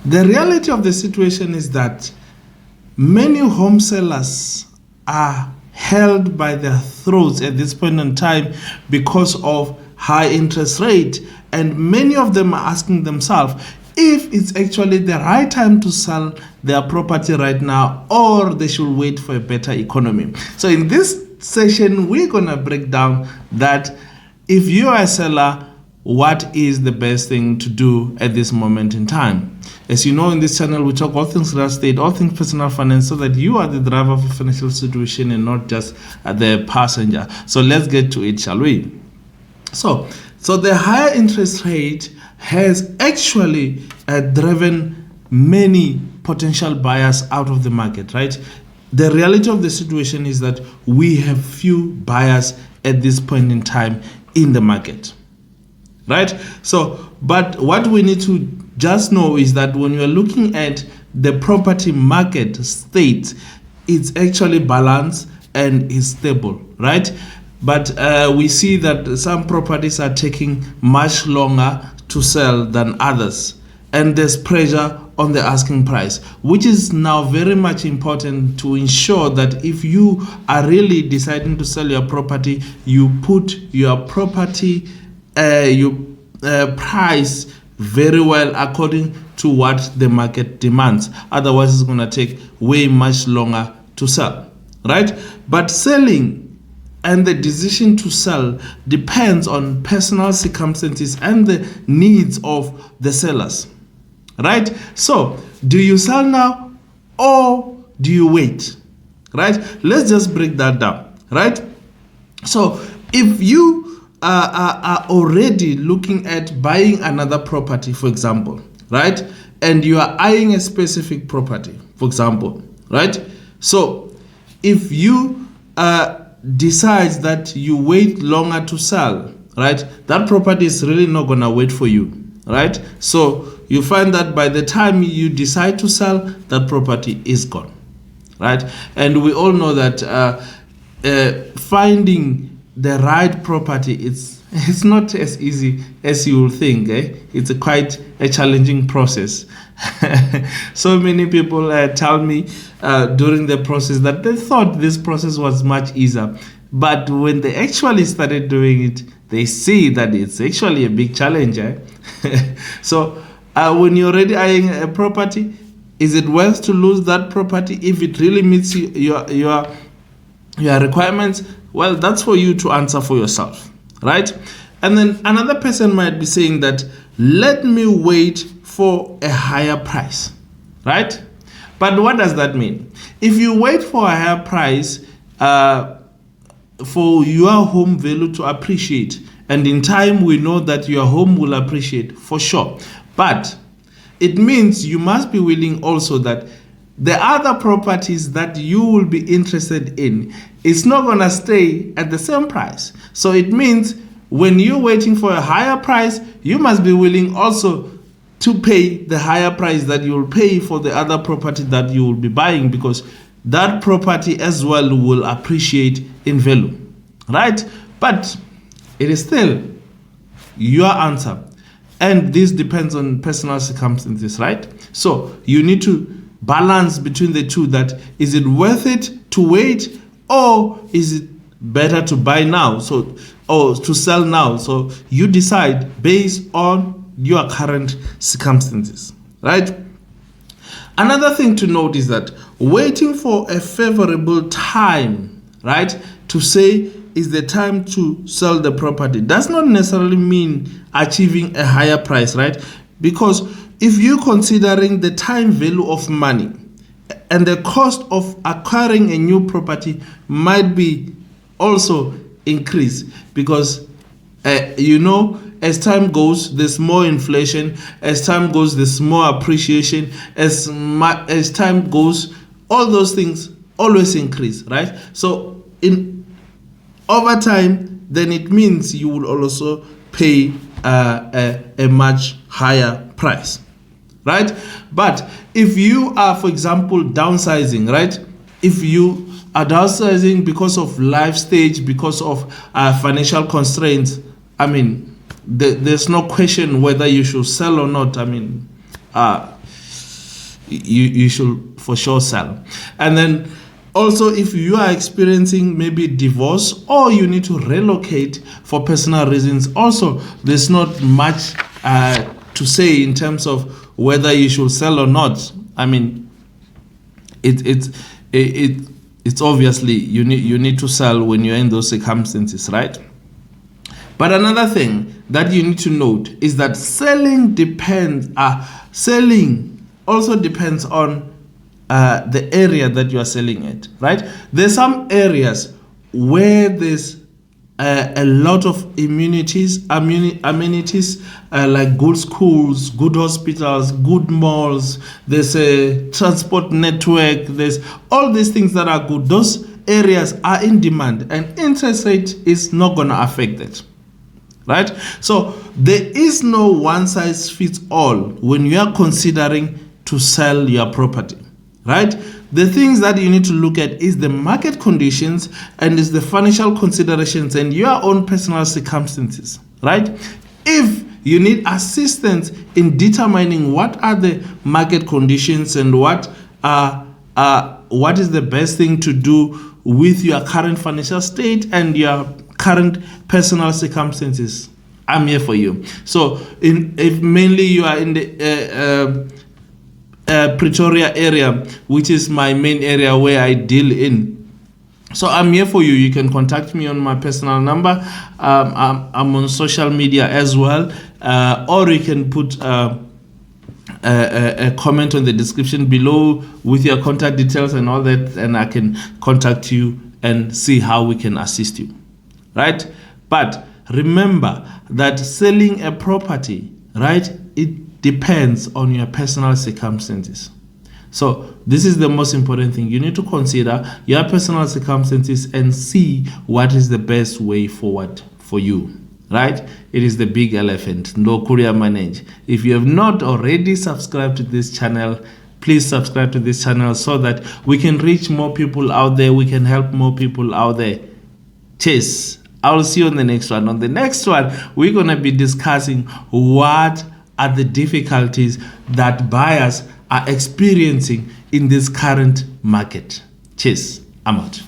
The reality of the situation is that many home sellers are held by their throats at this point in time because of high interest rate, and many of them are asking themselves if it's actually the right time to sell their property right now, or they should wait for a better economy. So in this session, we're gonna break down that if you are a seller, what is the best thing to do at this moment in time. As you know, in this channel, we talk all things real estate, all things personal finance, so that you are the driver of a financial situation and not just the passenger. So let's get to it, shall we? So the higher interest rate has actually driven many potential buyers out of the market, right? The reality of the situation is that we have few buyers at this point in time in the market, right? So, but what we need to just know is that when you are looking at the property market state, it's actually balanced and is stable, right? But we see that some properties are taking much longer to sell than others, and there's pressure on the asking price, which is now very much important to ensure that if you are really deciding to sell your property, you put your property price very well according to what the market demands. Otherwise, it's going to take way much longer to sell, right? But selling and the decision to sell depends on personal circumstances and the needs of the sellers, right? So, do you sell now or do you wait, right? Let's just break that down, right? So, if you are already looking at buying another property, for example, right? And you are eyeing a specific property, for example, right? So, if you decides that you wait longer to sell, right, that property is really not gonna wait for you, right? So you find that by the time you decide to sell, that property is gone, right? And we all know that finding the right property, it's not as easy as you will think. It's quite a challenging process. So many people tell me during the process that they thought this process was much easier, but when they actually started doing it, they see that it's actually a big challenge. So when you're already eyeing a property, is it worth to lose that property if it really meets your requirements? Well, that's for you to answer for yourself, right? And then another person might be saying that, let me wait for a higher price, right? But what does that mean? If you wait for a higher price for your home value to appreciate, and in time we know that your home will appreciate for sure, but it means you must be willing also that the other properties that you will be interested in, it's not going to stay at the same price. So it means when you're waiting for a higher price, you must be willing also to pay the higher price that you will pay for the other property that you will be buying, because that property as well will appreciate in value, right? But it is still your answer. And this depends on personal circumstances, right? So you need to balance between the two, that is it worth it to wait, or is it better to buy now, so or to sell now? So you decide based on your current circumstances, right? Another thing to note is that waiting for a favorable time, right, to say is the time to sell the property does not necessarily mean achieving a higher price, right? Because if you're considering the time value of money and the cost of acquiring a new property might be also increased, because as time goes, there's more inflation. As time goes, there's more appreciation. As time goes, all those things always increase, right? So over time, then it means you will also pay a much higher price, right? But if you are, for example, downsizing, right? If you are downsizing because of life stage, because of financial constraints, I mean, there's no question whether you should sell or not. I mean, you should for sure sell. And then also, if you are experiencing maybe divorce or you need to relocate for personal reasons, also there's not much to say in terms of whether you should sell or not. I mean, it's obviously you need to sell when you're in those circumstances, right? But another thing that you need to note is that selling also depends on the area that you are selling at, right? There's some areas where there's a lot of amenities like good schools, good hospitals, good malls. There's a transport network. There's all these things that are good. Those areas are in demand, and interest rate is not going to affect that, right? So there is no one size fits all when you are considering to sell your property, right? The things that you need to look at is the market conditions and is the financial considerations and your own personal circumstances, right? If you need assistance in determining what are the market conditions and what is the best thing to do with your current financial state and your current personal circumstances, I'm here for you. So if mainly you are in the Pretoria area, which is my main area where I deal in, so I'm here for you. You can contact me on my personal number. I'm on social media as well, or you can put a comment on the description below with your contact details and all that, and I can contact you and see how we can assist you, right? But remember that selling a property, right, it depends on your personal circumstances. So this is the most important thing. You need to consider your personal circumstances and see what is the best way forward for you, right? It is the big elephant, no courier manage. If you have not already subscribed to this channel, please subscribe to this channel so that we can reach more people out there. We can help more people out there. Cheers. I will see you on the next one. On the next one, we're going to be discussing what are the difficulties that buyers are experiencing in this current market. Cheers. I'm out.